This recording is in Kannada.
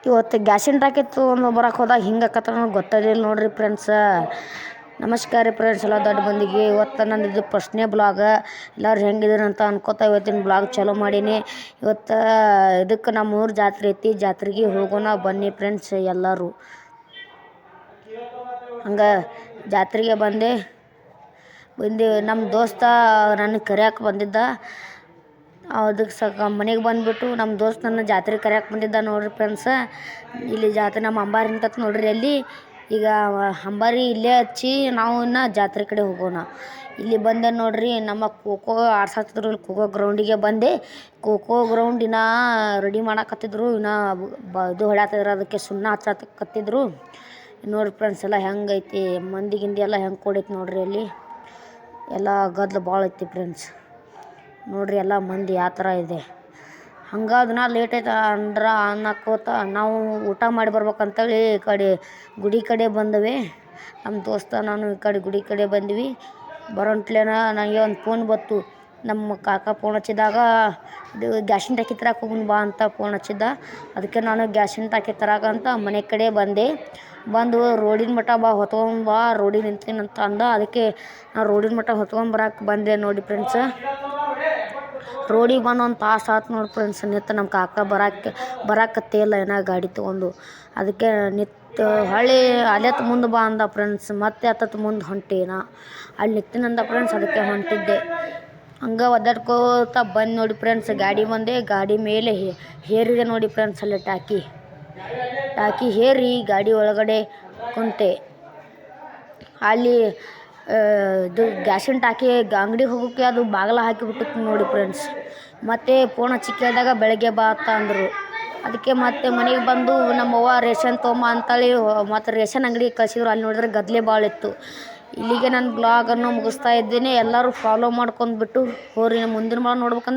ಇವತ್ತು ಗ್ಯಾಸಿನ ಟಾಕಿ ತೊಗೊಂಡು ಬರಕ್ಕೆ ಹೋದಾಗ ಹಿಂಗೆ ಆಕತ್ತ ನನಗೆ ಗೊತ್ತಾಗಲಿಲ್ಲ ನೋಡ್ರಿ ಫ್ರೆಂಡ್ಸ. ನಮಸ್ಕಾರ ರೀ ಫ್ರೆಂಡ್ಸ್, ಎಲ್ಲ ದೊಡ್ಡ ಮಂದಿಗೆ. ಇವತ್ತು ನಂದು ಇದು ಫಸ್ಟ್ನೇ ಬ್ಲಾಗ. ಎಲ್ಲರೂ ಹೆಂಗಿದ್ದೀರಿ ಅಂತ ಅನ್ಕೋತಾ ಇವತ್ತಿನ ಬ್ಲಾಗ್ ಚಾಲೂ ಮಾಡೀನಿ. ಇವತ್ತು ಇದಕ್ಕೆ ನಮ್ಮ ಊರು ಜಾತ್ರೆ ಐತಿ, ಜಾತ್ರೆಗೆ ಹೋಗೋಣ ಬನ್ನಿ ಫ್ರೆಂಡ್ಸ್ ಎಲ್ಲರೂ. ಹಂಗೆ ಜಾತ್ರೆಗೆ ಬಂದು ನಮ್ಮ ದೋಸ್ತ ನನಗೆ ಕರೆಯೋಕೆ ಬಂದಿದ್ದ. ಅದಕ್ಕೆ ಮನೆಗೆ ಬಂದುಬಿಟ್ಟು ನಮ್ಮ ದೋಸ್ತ ನನ್ನ ಜಾತ್ರೆ ಕರೆಯೋಕೆ ಬಂದಿದ್ದ ನೋಡ್ರಿ ಫ್ರೆಂಡ್ಸ. ಇಲ್ಲಿ ಜಾತ್ರೆ ನಮ್ಮ ಅಂಬಾರಿ ನಿಂತತ್ ನೋಡ್ರಿ ಅಲ್ಲಿ. ಈಗ ಅಂಬಾರಿ ಇಲ್ಲೇ ಹಚ್ಚಿ ನಾವು ಇನ್ನು ಜಾತ್ರೆ ಕಡೆ ಹೋಗೋಣ. ಇಲ್ಲಿ ಬಂದೆ ನೋಡ್ರಿ, ನಮ್ಮ ಖೋಖೋ ಆಡ್ಸತ್ತಿದ್ರು. ಇಲ್ಲಿ ಖೋಖೋ ಗ್ರೌಂಡಿಗೆ ಬಂದೆ. ಖೋಖೋ ಗ್ರೌಂಡ್ ಇನ್ನೂ ರೆಡಿ ಮಾಡಕತ್ತಿದ್ರು, ಇನ್ನೂ ಇದು ಹೊಡ್ಯಾತಿದ್ರು, ಅದಕ್ಕೆ ಸುಣ್ಣ ಹಚ್ಚಕತ್ತಿದ್ರು. ನೋಡ್ರಿ ಫ್ರೆಂಡ್ಸ್ ಎಲ್ಲ ಹೆಂಗೈತಿ, ಮಂದಿ ಗಿಂದಿ ಎಲ್ಲ ಹೆಂಗೆ ಕೂಡೈತಿ ನೋಡ್ರಿ. ಅಲ್ಲಿ ಎಲ್ಲ ಗದ್ದಲ ಭಾಳ ಐತಿ ಫ್ರೆಂಡ್ಸ್. ನೋಡ್ರಿ ಎಲ್ಲ ಮಂದಿ ಯಾವ ಥರ ಇದೆ. ಹಂಗೆ ಅದನ್ನ ಲೇಟ್ ಆಯ್ತು ಅಂದ್ರೆ ಅನ್ನಕೋತ ನಾವು ಊಟ ಮಾಡಿ ಬರ್ಬೇಕಂತೇಳಿ ಈ ಕಡೆ ಗುಡಿ ಕಡೆ ಬಂದವೆ. ನಮ್ಮ ದೋಸ್ತ ನಾನು ಈ ಕಡೆ ಗುಡಿ ಕಡೆ ಬಂದ್ವಿ. ಬರೋಂಟ್ಲೇನ ನನಗೆ ಒಂದು ಫೋನ್ ಬಂತು. ನಮ್ಮ ಕಾಕ ಫೋನ್ ಹಚ್ಚಿದಾಗ ಇದು ಗ್ಯಾಸಿನ ಟಾಕಿ ತರಕ್ಕೆ ಹೋಗೋಣ ಬಾ ಅಂತ ಫೋನ್ ಹಚ್ಚಿದ್ದ. ಅದಕ್ಕೆ ನಾನು ಗ್ಯಾಸಿನ ಟಾಕಿ ತರಕಂತ ಮನೆ ಕಡೆ ಬಂದೆ. ಬಂದು ರೋಡಿನ ಮಟ್ಟ ಬಾ ಹೊತ್ಕೊಂಬಾ, ರೋಡಿಗೆ ನಿಂತೀನಿ ಅಂತ ಅಂದ. ಅದಕ್ಕೆ ನಾನು ರೋಡಿನ ಮಟ್ಟ ಹೊತ್ಕೊಂಬರಕ್ಕೆ ಬಂದೆ ನೋಡಿ ಫ್ರೆಂಡ್ಸ. ರೋಡಿಗೆ ಬಂದು ಒಂದು ತಾಸು ಆಯ್ತು ನೋಡಿ ಫ್ರೆಂಡ್ಸ್. ನಿಂತು ನಮ್ಮ ಕಾಕ ಬರಾಕತ್ತೇ ಇಲ್ಲ ಏನೋ ಗಾಡಿ ತೊಗೊಂಡು. ಅದಕ್ಕೆ ನಿಂತು ಹೊಳ್ಳಿ ಅಲ್ಲೆತ್ತು ಮುಂದೆ ಬಾ ಅಂದ ಫ್ರೆಂಡ್ಸ್. ಮತ್ತೆ ಹತ್ತತ್ತು ಮುಂದೆ ಹೊಂಟೇನ ಅಲ್ಲಿ ನಿಂತಿನಂದ ಫ್ರೆಂಡ್ಸ್. ಅದಕ್ಕೆ ಹೊಂಟಿದ್ದೆ. ಹಂಗೆ ಒದ್ದಾಡ್ಕೋತ ಬಂದು ನೋಡಿ ಫ್ರೆಂಡ್ಸ್. ಗಾಡಿ ಬಂದೆ, ಗಾಡಿ ಮೇಲೆ ಹೇರಿದೆ ನೋಡಿ ಫ್ರೆಂಡ್ಸ್. ಅಲ್ಲಿ ಟಾಕಿ ಹೇರಿ ಗಾಡಿ ಒಳಗಡೆ ಕುಂತೆ. ಅಲ್ಲಿ ಇದು ಗ್ಯಾಸಿನ ಟಾಕಿ ಅಂಗಡಿಗೆ ಹೋಗೋಕ್ಕೆ ಅದು ಬಾಗಿಲ ಹಾಕಿಬಿಟ್ಟಿತ್ತು ನೋಡಿ ಫ್ರೆಂಡ್ಸ್. ಮತ್ತು ಫೋನ್ ಹಚ್ಚಿ ಕೇಳಿದಾಗ ಬೆಳಗ್ಗೆ ಬಾ ಅಂತ ಅಂದರು. ಅದಕ್ಕೆ ಮತ್ತೆ ಮನೆಗೆ ಬಂದು ನಮ್ಮವ್ವ ರೇಷನ್ ತೊಗೊಂಬ ಅಂತೇಳಿ ಮತ್ತು ರೇಷನ್ ಅಂಗಡಿಗೆ ಕಳಿಸಿದ್ರು. ಅಲ್ಲಿ ನೋಡಿದ್ರೆ ಗದ್ದಲೆ ಭಾಳ ಇತ್ತು. ಇಲ್ಲಿಗೆ ನನ್ನ ಬ್ಲಾಗನ್ನು ಮುಗಿಸ್ತಾ ಇದ್ದೀನಿ. ಎಲ್ಲರೂ ಫಾಲೋ ಮಾಡ್ಕೊಂಡ್ಬಿಟ್ಟು ಹೋರಿ. ಮುಂದಿನ ಬ್ಲಾಗ್ ನೋಡ್ಬೇಕಂದ್ರೆ